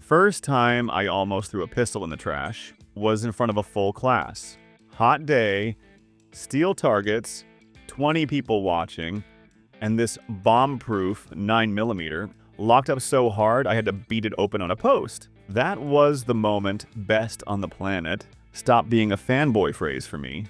First time I almost threw a pistol in the trash was in front of a full class. Hot day, steel targets, 20 people watching, and this bomb-proof 9mm locked up so hard I had to beat it open on a post. That was the moment best on the planet stopped being a fanboy phrase for me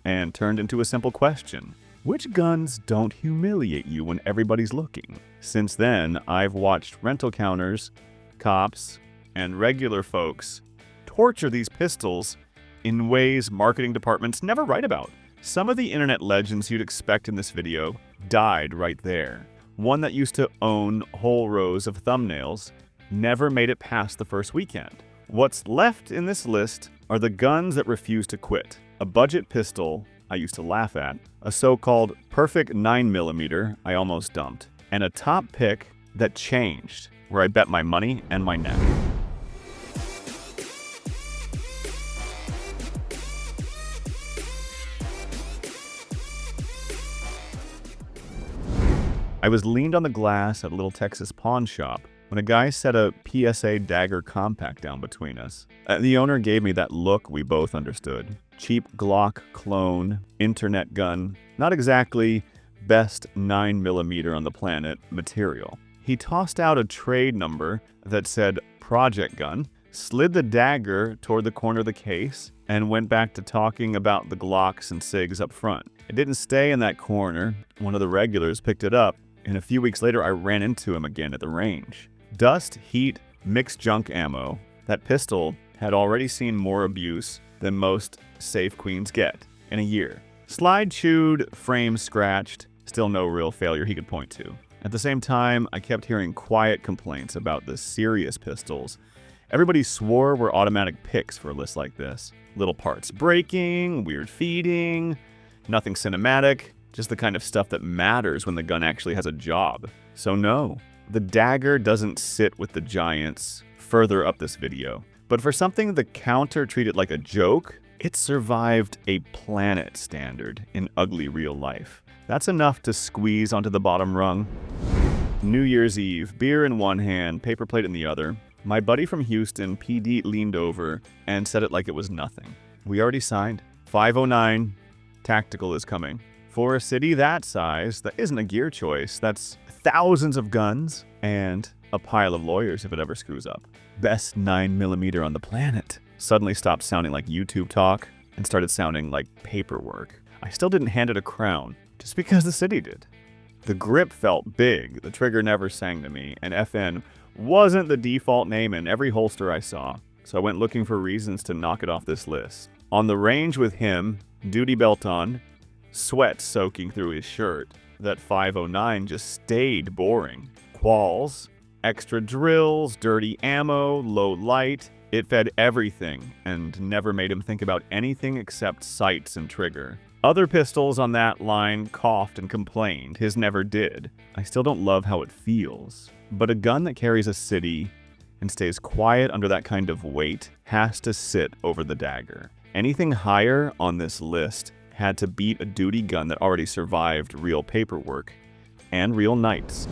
and turned into a simple question. Which guns don't humiliate you when everybody's looking? Since then, I've watched rental counters, cops, and regular folks torture these pistols in ways marketing departments never write about. Some of the internet legends you'd expect in this video died right there. One that used to own whole rows of thumbnails never made it past the first weekend. What's left in this list are the guns that refuse to quit. A budget pistol I used to laugh at, a so-called perfect 9mm I almost dumped, and a top pick that changed, where I bet my money and my neck. I was leaned on the glass at a little Texas pawn shop when a guy set a PSA Dagger Compact down between us. The owner gave me that look we both understood. Cheap Glock clone, internet gun, not exactly best 9mm on the planet material. He tossed out a trade number that said project gun, slid the dagger toward the corner of the case, and went back to talking about the Glocks and SIGs up front. It didn't stay in that corner. One of the regulars picked it up, and a few weeks later I ran into him again at the range. Dust, heat, mixed junk ammo. That pistol had already seen more abuse than most safe queens get in a year. Slide chewed, frame scratched, still no real failure he could point to. At the same time, I kept hearing quiet complaints about the serious pistols. Everybody swore were automatic picks for a list like this. Little parts breaking, weird feeding, nothing cinematic, just the kind of stuff that matters when the gun actually has a job. So no, the dagger doesn't sit with the giants further up this video. But for something the counter treated like a joke, it survived a planet standard in ugly real life. That's enough to squeeze onto the bottom rung. New Year's Eve, beer in one hand, paper plate in the other. My buddy from Houston, PD, leaned over and said it like it was nothing. We already signed. 509, tactical is coming. For a city that size, that isn't a gear choice. That's thousands of guns and a pile of lawyers if it ever screws up. Best 9mm on the planet suddenly stopped sounding like YouTube talk and started sounding like paperwork. I still didn't hand it a crown, just because the city did. The grip felt big, the trigger never sang to me, and FN wasn't the default name in every holster I saw, so I went looking for reasons to knock it off this list. On the range with him, duty belt on, sweat soaking through his shirt, that 509 just stayed boring. Quals, extra drills, dirty ammo, low light. It fed everything and never made him think about anything except sights and trigger. Other pistols on that line coughed and complained. His never did. I still don't love how it feels. But a gun that carries a city and stays quiet under that kind of weight has to sit over the dagger. Anything higher on this list had to beat a duty gun that already survived real paperwork and real nights.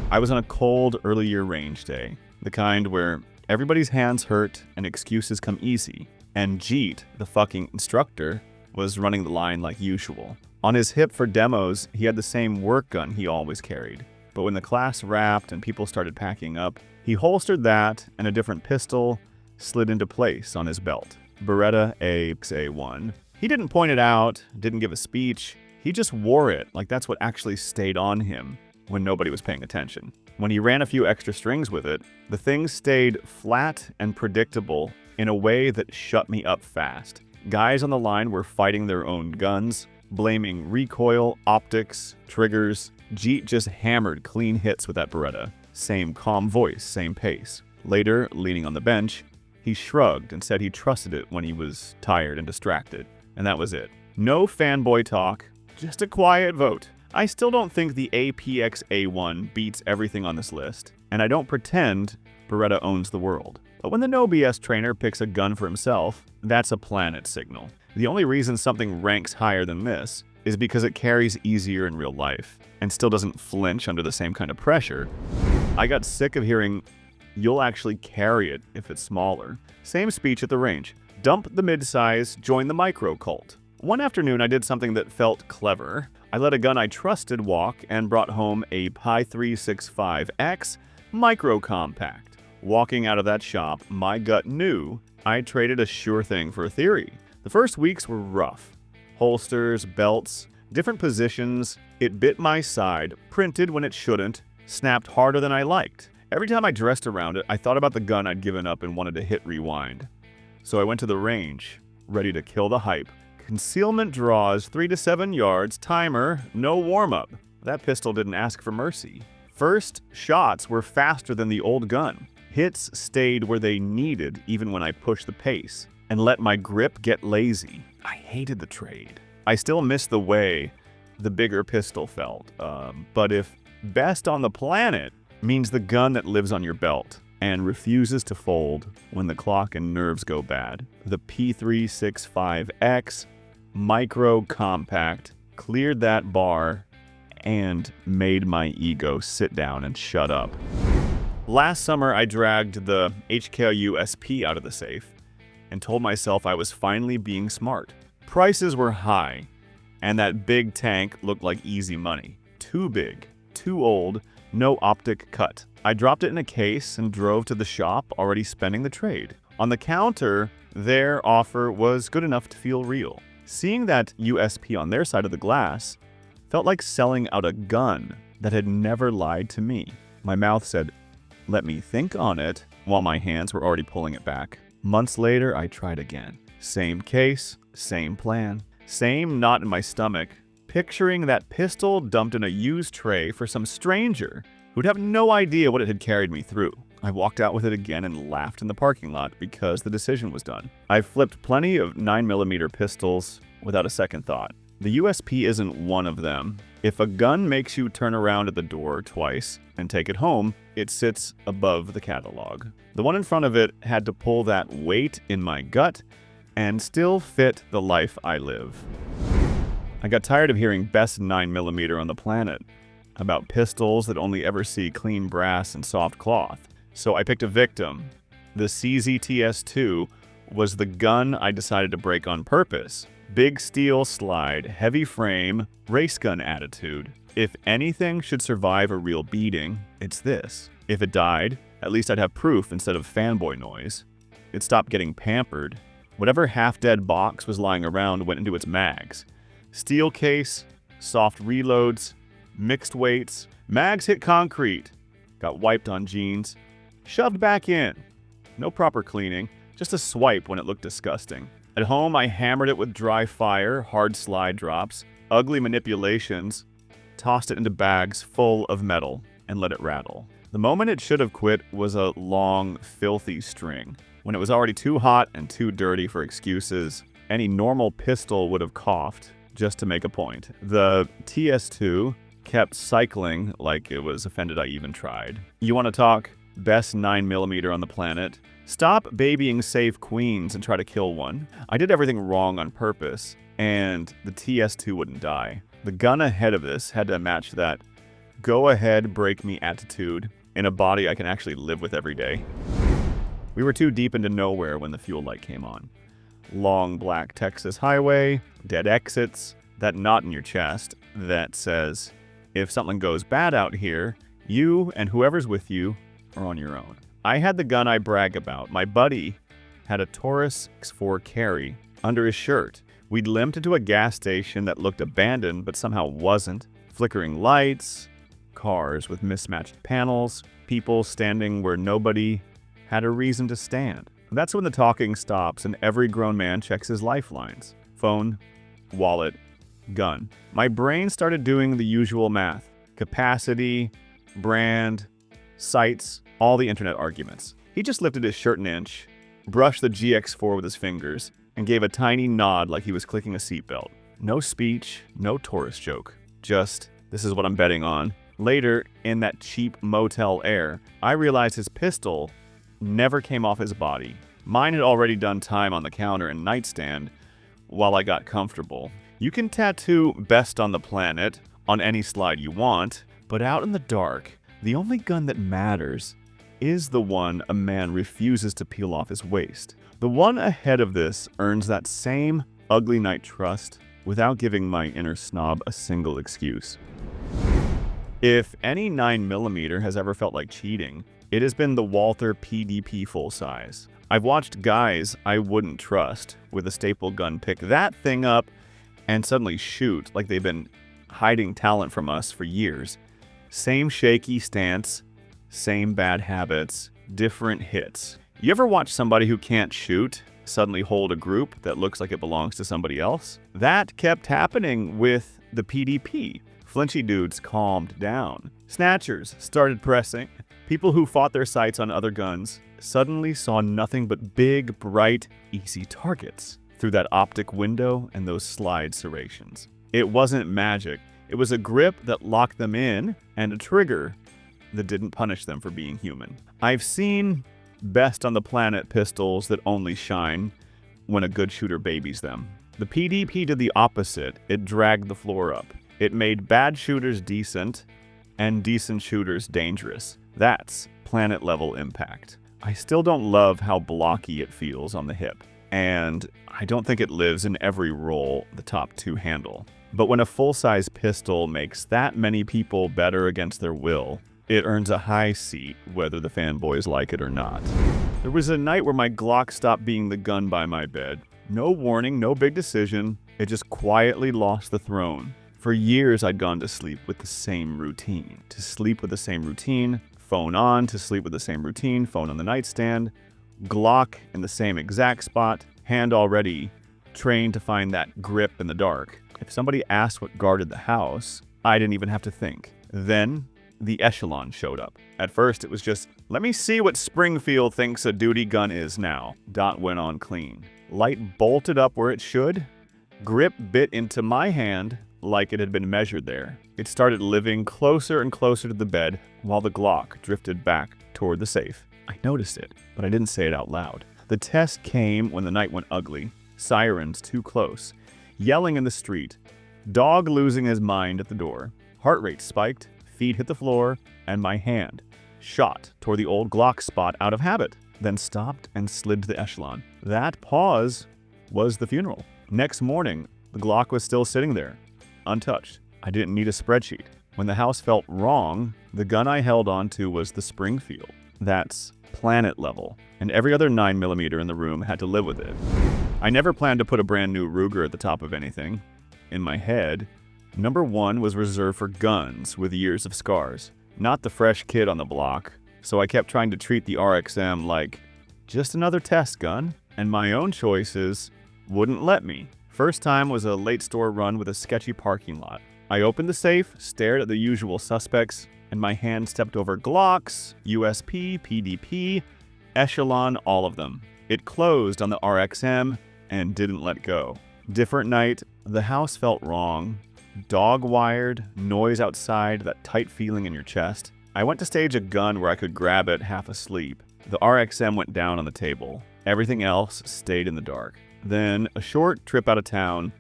I was on a cold early year range day, the kind where everybody's hands hurt and excuses come easy, and Jeet, the fucking instructor, was running the line like usual. On his hip for demos, he had the same work gun he always carried, but when the class wrapped and people started packing up, he holstered that and a different pistol slid into place on his belt. Beretta APX A1. He didn't point it out, didn't give a speech, he just wore it like that's what actually stayed on him when nobody was paying attention. When he ran a few extra strings with it, the thing stayed flat and predictable in a way that shut me up fast. Guys on the line were fighting their own guns, blaming recoil, optics, triggers. Jeet just hammered clean hits with that Beretta. Same calm voice, same pace. Later, leaning on the bench, he shrugged and said he trusted it when he was tired and distracted. And that was it. No fanboy talk, just a quiet vote. I still don't think the APX A1 beats everything on this list, and I don't pretend Beretta owns the world. But when the no BS trainer picks a gun for himself, that's a planet signal. The only reason something ranks higher than this is because it carries easier in real life and still doesn't flinch under the same kind of pressure. I got sick of hearing you'll actually carry it if it's smaller. Same speech at the range. Dump the mid-size, join the micro cult. One afternoon, I did something that felt clever. I let a gun I trusted walk and brought home a P365X Micro Compact. Walking out of that shop, my gut knew I traded a sure thing for a theory. The first weeks were rough. Holsters, belts, different positions. It bit my side, printed when it shouldn't, snapped harder than I liked. Every time I dressed around it, I thought about the gun I'd given up and wanted to hit rewind. So I went to the range, ready to kill the hype. Concealment draws 3 to 7 yards, timer, no warm-up. That pistol didn't ask for mercy. First shots were faster than the old gun. Hits stayed where they needed even when I pushed the pace and let my grip get lazy. I hated the trade. I still miss the way the bigger pistol felt. But if best on the planet means the gun that lives on your belt and refuses to fold when the clock and nerves go bad, the P365X Micro Compact cleared that bar and made my ego sit down and shut up. Last summer, I dragged the HKU SP out of the safe and told myself I was finally being smart. Prices were high, and that big tank looked like easy money. Too big, too old, no optic cut. I dropped it in a case and drove to the shop, already spending the trade. On the counter, their offer was good enough to feel real. Seeing that USP on their side of the glass felt like selling out a gun that had never lied to me. My mouth said, "Let me think on it," while my hands were already pulling it back. Months later, I tried again. Same case, same plan, same knot in my stomach, picturing that pistol dumped in a used tray for some stranger who'd have no idea what it had carried me through. I walked out with it again and laughed in the parking lot because the decision was done. I've flipped plenty of 9mm pistols without a second thought. The USP isn't one of them. If a gun makes you turn around at the door twice and take it home, it sits above the catalog. The one in front of it had to pull that weight in my gut and still fit the life I live. I got tired of hearing best 9mm on the planet about pistols that only ever see clean brass and soft cloth. So I picked a victim. The CZ TS2 was the gun I decided to break on purpose. Big steel slide, heavy frame, race gun attitude. If anything should survive a real beating, it's this. If it died, at least I'd have proof instead of fanboy noise. It stopped getting pampered. Whatever half-dead box was lying around went into its mags. Steel case, soft reloads, mixed weights, mags hit concrete, got wiped on jeans, shoved back in. No proper cleaning, just a swipe when it looked disgusting. At home, I hammered it with dry fire, hard slide drops, ugly manipulations, tossed it into bags full of metal, and let it rattle. The moment it should have quit was a long, filthy string. When it was already too hot and too dirty for excuses, any normal pistol would have coughed just to make a point. The TS2 kept cycling like it was offended I even tried. You want to talk best 9mm on the planet? Stop babying safe queens and try to kill one. I did everything wrong on purpose, and the TS2 wouldn't die. The gun ahead of this had to match that go ahead, break me attitude in a body I can actually live with every day. We were too deep into nowhere when the fuel light came on. Long black Texas highway, dead exits, that knot in your chest that says, if something goes bad out here, you and whoever's with you are on your own. I had the gun I brag about. My buddy had a Taurus GX4 Carry under his shirt. We'd limped into a gas station that looked abandoned but somehow wasn't. Flickering lights, cars with mismatched panels, people standing where nobody had a reason to stand. That's when the talking stops and every grown man checks his lifelines. Phone, wallet, gun. My brain started doing the usual math. Capacity, brand, sights, all the internet arguments. He just lifted his shirt an inch, brushed the GX4 with his fingers, and gave a tiny nod like he was clicking a seatbelt. No speech, no tourist joke. Just, this is what I'm betting on. Later, in that cheap motel air, I realized his pistol never came off his body. Mine had already done time on the counter and nightstand while I got comfortable. You can tattoo best on the planet on any slide you want, but out in the dark, the only gun that matters is the one a man refuses to peel off his waist. The one ahead of this earns that same ugly night trust without giving my inner snob a single excuse. If any 9mm has ever felt like cheating, it has been the Walther PDP Full Size. I've watched guys I wouldn't trust with a staple gun pick that thing up and suddenly shoot like they've been hiding talent from us for years. Same shaky stance, same bad habits, different hits. You ever watch somebody who can't shoot suddenly hold a group that looks like it belongs to somebody else? That kept happening with the PDP. Flinchy dudes calmed down. Snatchers started pressing. People who fought their sights on other guns suddenly saw nothing but big, bright, easy targets through that optic window and those slide serrations. It wasn't magic. It was a grip that locked them in and a trigger that didn't punish them for being human. I've seen best on the planet pistols that only shine when a good shooter babies them. The PDP did the opposite. It dragged the floor up. It made bad shooters decent and decent shooters dangerous. That's planet-level impact. I still don't love how blocky it feels on the hip, and I don't think it lives in every role the top two handle. But when a full-size pistol makes that many people better against their will, it earns a high seat, whether the fanboys like it or not. There was a night where my Glock stopped being the gun by my bed. No warning, no big decision. It just quietly lost the throne. For years, I'd gone to sleep with the same routine. Phone on, to sleep with the same routine, phone on the nightstand, Glock in the same exact spot, hand already trained to find that grip in the dark. If somebody asked what guarded the house, I didn't even have to think. Then the Echelon showed up. At first, it was just, let me see what Springfield thinks a duty gun is now. Dot went on clean. Light bolted up where it should. Grip bit into my hand like it had been measured there. It started living closer and closer to the bed while the Glock drifted back toward the safe. I noticed it, but I didn't say it out loud. The test came when the night went ugly. Sirens too close. Yelling in the street. Dog losing his mind at the door. Heart rate spiked. Feet hit the floor, and my hand shot toward the old Glock spot out of habit, then stopped and slid to the Echelon. That pause was the funeral. Next morning, the Glock was still sitting there, untouched. I didn't need a spreadsheet. When the house felt wrong, the gun I held onto was the Springfield. That's planet level, and every other 9mm in the room had to live with it. I never planned to put a brand new Ruger at the top of anything. In my head, number one was reserved for guns with years of scars, not the fresh kid on the block. So I kept trying to treat the RXM like just another test gun, and my own choices wouldn't let me. First time was a late store run with a sketchy parking lot. I opened the safe, stared at the usual suspects, and my hand stepped over Glocks, USP, PDP, Echelon, all of them. It closed on the RXM and didn't let go. Different night, the house felt wrong. Dog-wired, noise outside, that tight feeling in your chest. I went to stage a gun where I could grab it half asleep. The RXM went down on the table. Everything else stayed in the dark. Then a short trip out of town,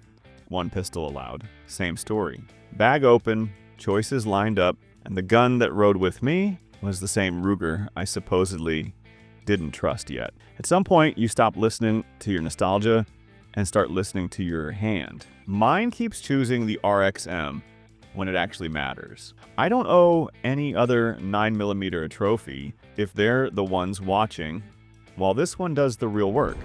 one pistol allowed. Same story. Bag open, choices lined up, and the gun that rode with me was the same Ruger I supposedly didn't trust yet. At some point, you stop listening to your nostalgia and start listening to your hand. Mine keeps choosing the RXM when it actually matters. I don't owe any other 9mm a trophy if they're the ones watching, while this one does the real work.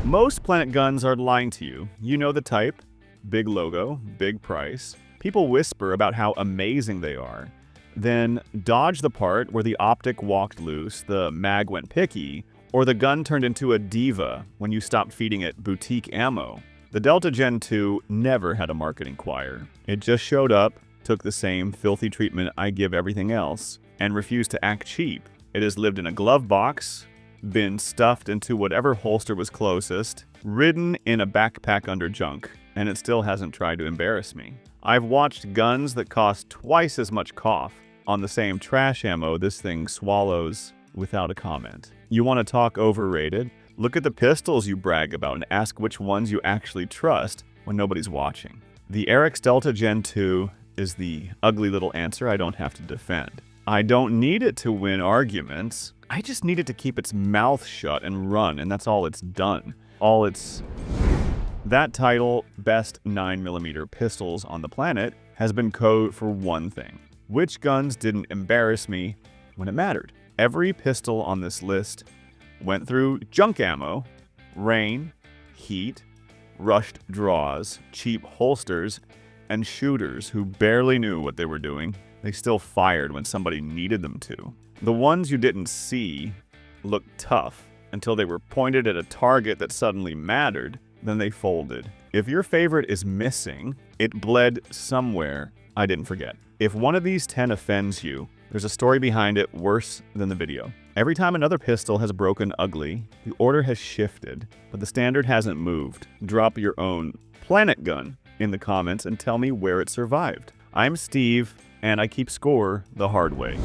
Most Planet guns are lying to you. You know the type, big logo, big price. People whisper about how amazing they are, then dodge the part where the optic walked loose, the mag went picky, or the gun turned into a diva when you stopped feeding it boutique ammo. The Delta Gen2 never had a marketing choir. It just showed up, took the same filthy treatment I give everything else, and refused to act cheap. It has lived in a glove box, been stuffed into whatever holster was closest, ridden in a backpack under junk, and it still hasn't tried to embarrass me. I've watched guns that cost twice as much cough on the same trash ammo this thing swallows without a comment. You want to talk overrated? Look at the pistols you brag about and ask which ones you actually trust when nobody's watching. The Arex Delta Gen2 is the ugly little answer I don't have to defend. I don't need it to win arguments. I just need it to keep its mouth shut and run, and that's all it's done. That title, Best 9mm Pistols on the Planet, has been code for one thing. Which guns didn't embarrass me when it mattered? Every pistol on this list went through junk ammo, rain, heat, rushed draws, cheap holsters, and shooters who barely knew what they were doing. They still fired when somebody needed them to. The ones you didn't see looked tough until they were pointed at a target that suddenly mattered, then they folded. If your favorite is missing, it bled somewhere I didn't forget. If one of these 10 offends you, there's a story behind it worse than the video. Every time another pistol has broken ugly, the order has shifted, but the standard hasn't moved. Drop your own planet gun in the comments and tell me where it survived. I'm Steve, and I keep score the hard way.